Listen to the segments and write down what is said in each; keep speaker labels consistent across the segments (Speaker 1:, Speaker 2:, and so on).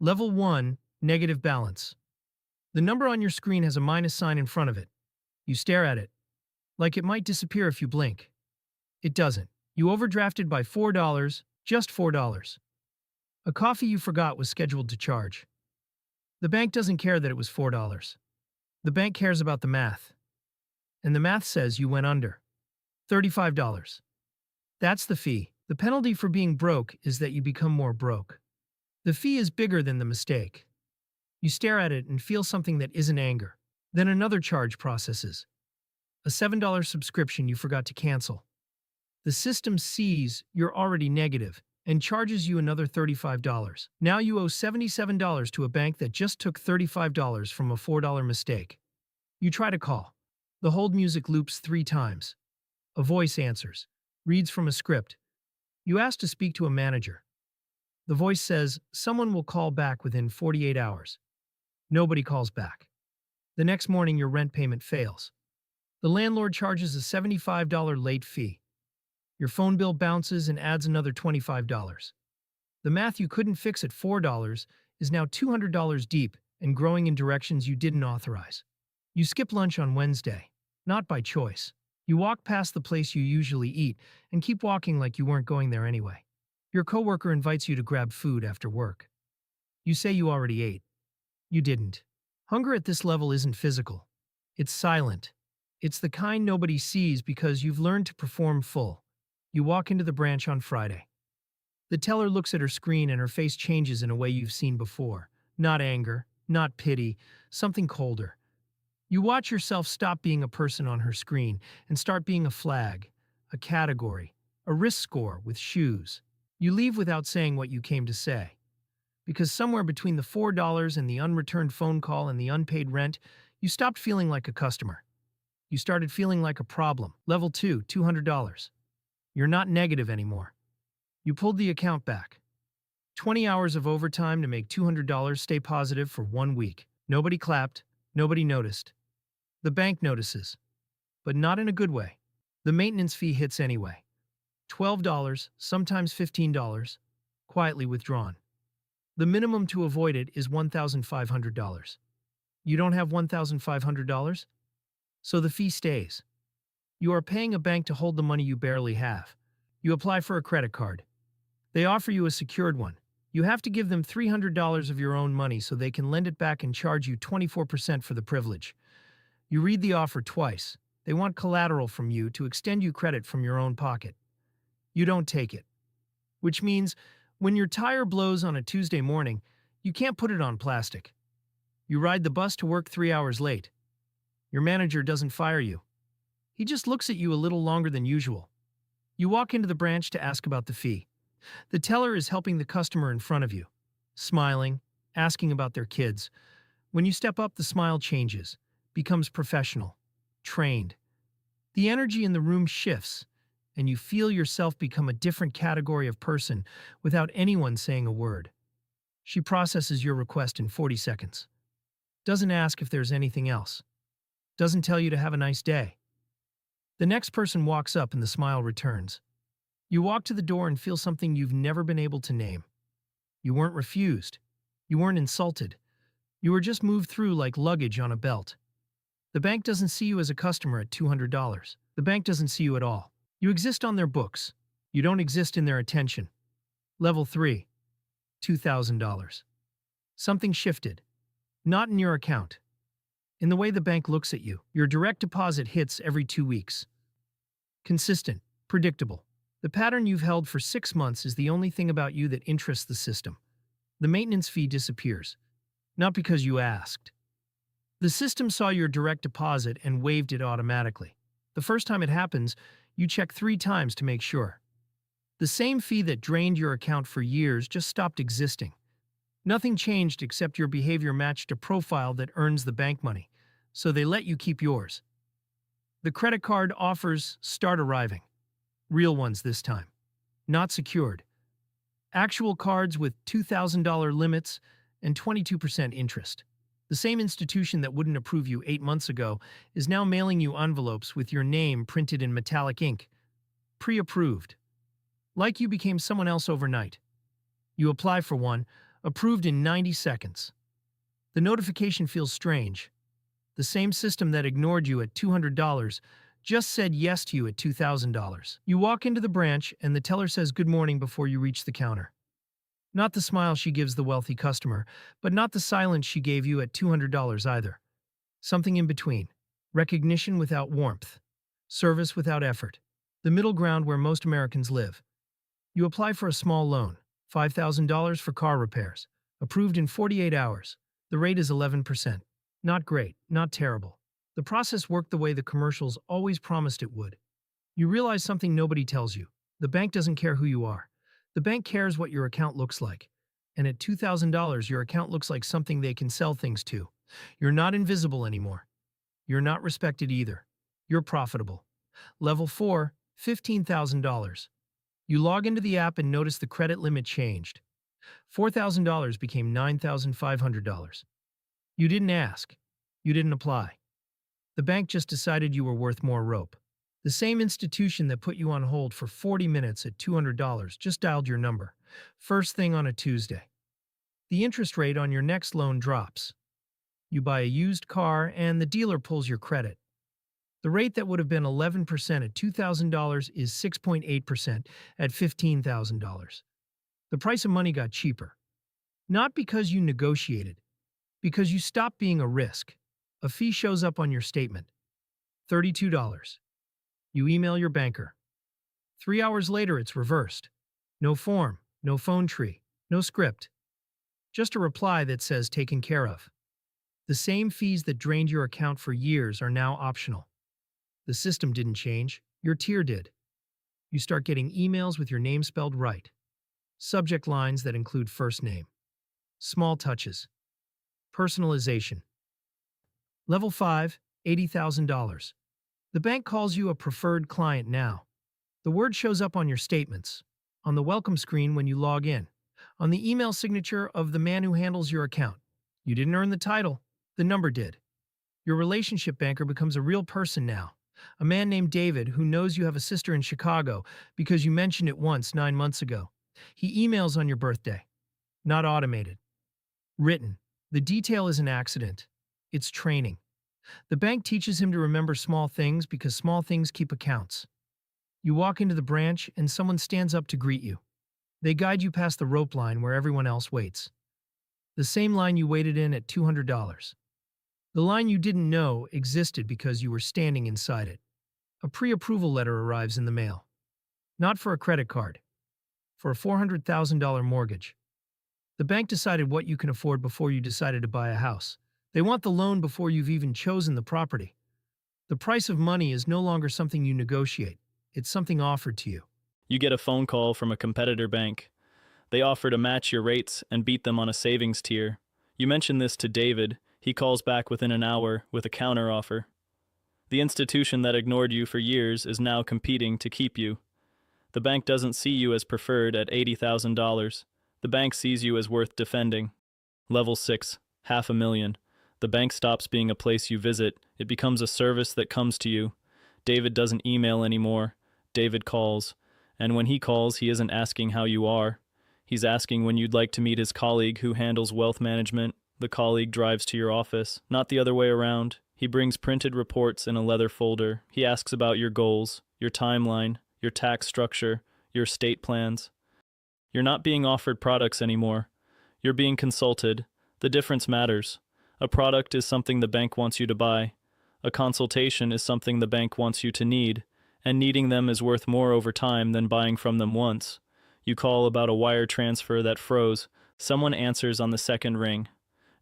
Speaker 1: Level 1, negative balance. The number on your screen has a minus sign in front of it. You stare at it, like it might disappear if you blink. It doesn't. You overdrafted by $4, just $4. A coffee you forgot was scheduled to charge. The bank doesn't care that it was $4. The bank cares about the math. And the math says you went under. $35. That's the fee. The penalty for being broke is that you become more broke. The fee is bigger than the mistake. You stare at it and feel something that isn't anger. Then another charge processes. A $7 subscription you forgot to cancel. The system sees you're already negative and charges you another $35. Now you owe $77 to a bank that just took $35 from a $4 mistake. You try to call. The hold music loops 3 times. A voice answers, reads from a script. You ask to speak to a manager. The voice says someone will call back within 48 hours. Nobody calls back. The next morning your rent payment fails. The landlord charges a $75 late fee. Your phone bill bounces and adds another $25. The math you couldn't fix at $4 is now $200 deep and growing in directions you didn't authorize. You skip lunch on Wednesday, not by choice. You walk past the place you usually eat and keep walking like you weren't going there anyway. Your coworker invites you to grab food after work. You say you already ate. You didn't. Hunger at this level isn't physical. It's silent. It's the kind nobody sees because you've learned to perform full. You walk into the branch on Friday. The teller looks at her screen and her face changes in a way you've seen before. Not anger, not pity, something colder. You watch yourself stop being a person on her screen and start being a flag, a category, a risk score with shoes. You leave without saying what you came to say. Because somewhere between the $4 and the unreturned phone call and the unpaid rent, you stopped feeling like a customer. You started feeling like a problem. Level 2, $200. You're not negative anymore. You pulled the account back. 20 hours of overtime to make $200 stay positive for 1 week. Nobody clapped. Nobody noticed. The bank notices, but not in a good way. The maintenance fee hits anyway. $12, sometimes $15, quietly withdrawn. The minimum to avoid it is $1,500. You don't have $1,500? So the fee stays. You are paying a bank to hold the money you barely have. You apply for a credit card. They offer you a secured one. You have to give them $300 of your own money so they can lend it back and charge you 24% for the privilege. You read the offer twice. They want collateral from you to extend you credit from your own pocket. You don't take it. Which means, when your tire blows on a Tuesday morning, you can't put it on plastic. You ride the bus to work 3 hours late. Your manager doesn't fire you. He just looks at you a little longer than usual. You walk into the branch to ask about the fee. The teller is helping the customer in front of you, smiling, asking about their kids. When you step up, the smile changes, becomes professional, trained. The energy in the room shifts, and you feel yourself become a different category of person without anyone saying a word. She processes your request in 40 seconds. Doesn't ask if there's anything else. Doesn't tell you to have a nice day. The next person walks up and the smile returns. You walk to the door and feel something you've never been able to name. You weren't refused. You weren't insulted. You were just moved through like luggage on a belt. The bank doesn't see you as a customer at $200. The bank doesn't see you at all. You exist on their books. You don't exist in their attention. Level 3, $2,000. Something shifted. Not in your account. In the way the bank looks at you. Your direct deposit hits every 2 weeks. Consistent, predictable. The pattern you've held for 6 months is the only thing about you that interests the system. The maintenance fee disappears. Not because you asked. The system saw your direct deposit and waived it automatically. The first time it happens, you check 3 times to make sure. The same fee that drained your account for years just stopped existing. Nothing changed except your behavior matched a profile that earns the bank money, so they let you keep yours. The credit card offers start arriving. Real ones this time. Not secured. Actual cards with $2,000 limits and 22% interest. The same institution that wouldn't approve you 8 months ago is now mailing you envelopes with your name printed in metallic ink. Pre-approved. Like you became someone else overnight. You apply for one, Approved in 90 seconds. The notification feels strange. The same system that ignored you at $200 just said yes to you at $2,000. You walk into the branch and the teller says good morning before you reach the counter. Not the smile she gives the wealthy customer, but not the silence she gave you at $200 either. Something in between. Recognition without warmth. Service without effort. The middle ground where most Americans live. You apply for a small loan, $5,000 for car repairs. Approved in 48 hours. The rate is 11%. Not great, not terrible. The process worked the way the commercials always promised it would. You realize something nobody tells you. The bank doesn't care who you are. The bank cares what your account looks like. And at $2,000, your account looks like something they can sell things to. You're not invisible anymore. You're not respected either. You're profitable. Level 4, $15,000. You log into the app and notice the credit limit changed. $4,000 became $9,500. You didn't ask. You didn't apply. The bank just decided you were worth more rope. The same institution that put you on hold for 40 minutes at $200 just dialed your number, first thing on a Tuesday. The interest rate on your next loan drops. You buy a used car and the dealer pulls your credit. The rate that would have been 11% at $2,000 is 6.8% at $15,000. The price of money got cheaper. Not because you negotiated, because you stopped being a risk. A fee shows up on your statement. $32. You email your banker. 3 hours later, it's reversed. No form, no phone tree, no script. Just a reply that says taken care of. The same fees that drained your account for years are now optional. The system didn't change, your tier did. You start getting emails with your name spelled right. Subject lines that include first name. Small touches. Personalization. Level 5, $80,000. The bank calls you a preferred client now. The word shows up on your statements, on the welcome screen when you log in, on the email signature of the man who handles your account. You didn't earn the title, the number did. Your relationship banker becomes a real person now, a man named David who knows you have a sister in Chicago because you mentioned it once 9 months ago. He emails on your birthday. Not automated. Written. The detail is an accident. It's training. The bank teaches him to remember small things because small things keep accounts. You walk into the branch and someone stands up to greet you. They guide you past the rope line where everyone else waits. The same line you waited in at $200. The line you didn't know existed because you were standing inside it. A pre-approval letter arrives in the mail. Not for a credit card. For a $400,000 mortgage. The bank decided what you can afford before you decided to buy a house. They want the loan before you've even chosen the property. The price of money is no longer something you negotiate. It's something offered to you.
Speaker 2: You get a phone call from a competitor bank. They offer to match your rates and beat them on a savings tier. You mention this to David. He calls back within an hour with a counteroffer. The institution that ignored you for years is now competing to keep you. The bank doesn't see you as preferred at $80,000. The bank sees you as worth defending. Level 6, $500,000. The bank stops being a place you visit. It becomes a service that comes to you. David doesn't email anymore. David calls. And when he calls, he isn't asking how you are. He's asking when you'd like to meet his colleague who handles wealth management. The colleague drives to your office, not the other way around. He brings printed reports in a leather folder. He asks about your goals, your timeline, your tax structure, your estate plans. You're not being offered products anymore. You're being consulted. The difference matters. A product is something the bank wants you to buy. A consultation is something the bank wants you to need, and needing them is worth more over time than buying from them once. You call about a wire transfer that froze. Someone answers on the second ring.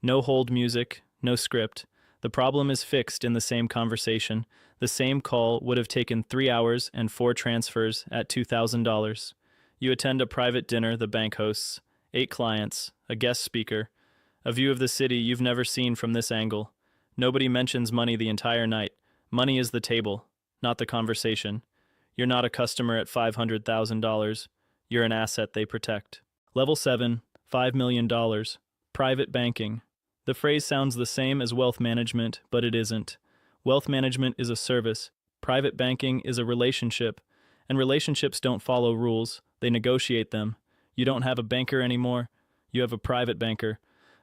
Speaker 2: No hold music, no script. The problem is fixed in the same conversation. The same call would have taken 3 hours and 4 transfers at $2,000. You attend a private dinner the bank hosts, 8 clients, a guest speaker, a view of the city you've never seen from this angle. Nobody mentions money the entire night. Money is the table, not the conversation. You're not a customer at $500,000. You're an asset they protect. Level 7, $5 million. Private banking. The phrase sounds the same as wealth management, but it isn't. Wealth management is a service. Private banking is a relationship. And relationships don't follow rules. They negotiate them. You don't have a banker anymore. You have a private banker,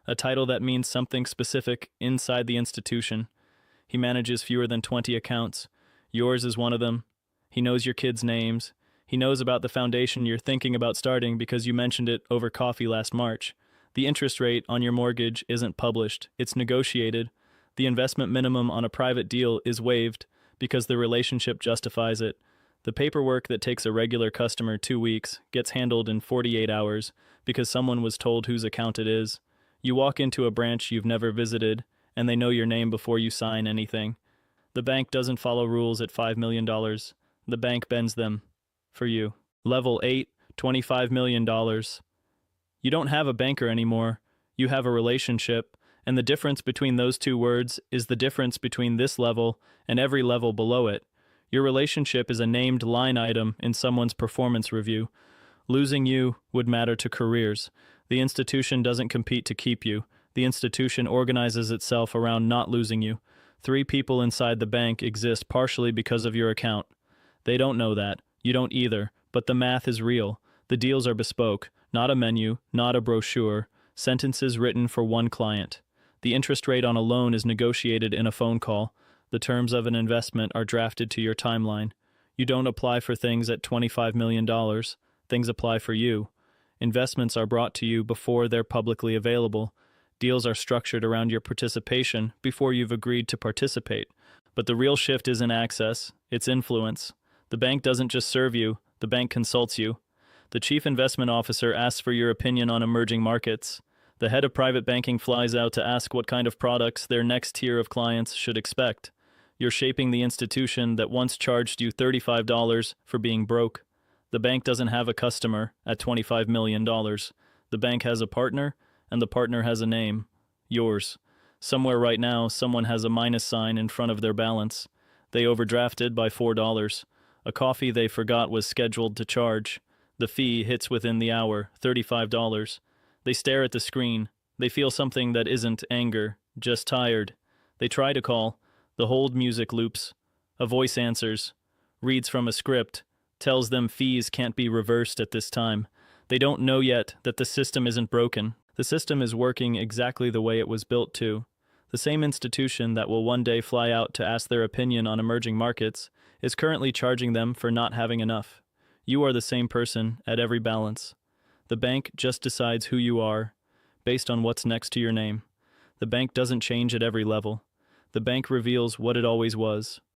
Speaker 2: a title that means something specific inside the institution. He manages fewer than 20 accounts. Yours is one of them. He knows your kids' names. He knows about the foundation you're thinking about starting because you mentioned it over coffee last March. The interest rate on your mortgage isn't published, it's negotiated. The investment minimum on a private deal is waived because the relationship justifies it. The paperwork that takes a regular customer 2 weeks gets handled in 48 hours because someone was told whose account it is. You walk into a branch you've never visited, and they know your name before you sign anything. The bank doesn't follow rules at $5 million. The bank bends them. For you. Level 8, $25 million. You don't have a banker anymore. You have a relationship, and the difference between those two words is the difference between this level and every level below it. Your relationship is a named line item in someone's performance review. Losing you would matter to careers. The institution doesn't compete to keep you. The institution organizes itself around not losing you. 3 people inside the bank exist partially because of your account. They don't know that. You don't either, but the math is real. The deals are bespoke, not a menu, not a brochure, sentences written for one client. The interest rate on a loan is negotiated in a phone call. The terms of an investment are drafted to your timeline. You don't apply for things at $25 million. Things apply for you. Investments are brought to you before they're publicly available. Deals are structured around your participation before you've agreed to participate. But the real shift isn't access, it's influence. The bank doesn't just serve you, the bank consults you. The chief investment officer asks for your opinion on emerging markets. The head of private banking flies out to ask what kind of products their next tier of clients should expect. You're shaping the institution that once charged you $35 for being broke. The bank doesn't have a customer at $25 million. The bank has a partner, and the partner has a name. Yours. Somewhere right now, someone has a minus sign in front of their balance. They overdrafted by $4. A coffee they forgot was scheduled to charge. The fee hits within the hour, $35. They stare at the screen. They feel something that isn't anger, just tired. They try to call. The hold music loops. A voice answers, reads from a script, tells them fees can't be reversed at this time. They don't know yet that the system isn't broken. The system is working exactly the way it was built to. The same institution that will one day fly out to ask their opinion on emerging markets is currently charging them for not having enough. You are the same person at every balance. The bank just decides who you are based on what's next to your name. The bank doesn't change at every level. The bank reveals what it always was.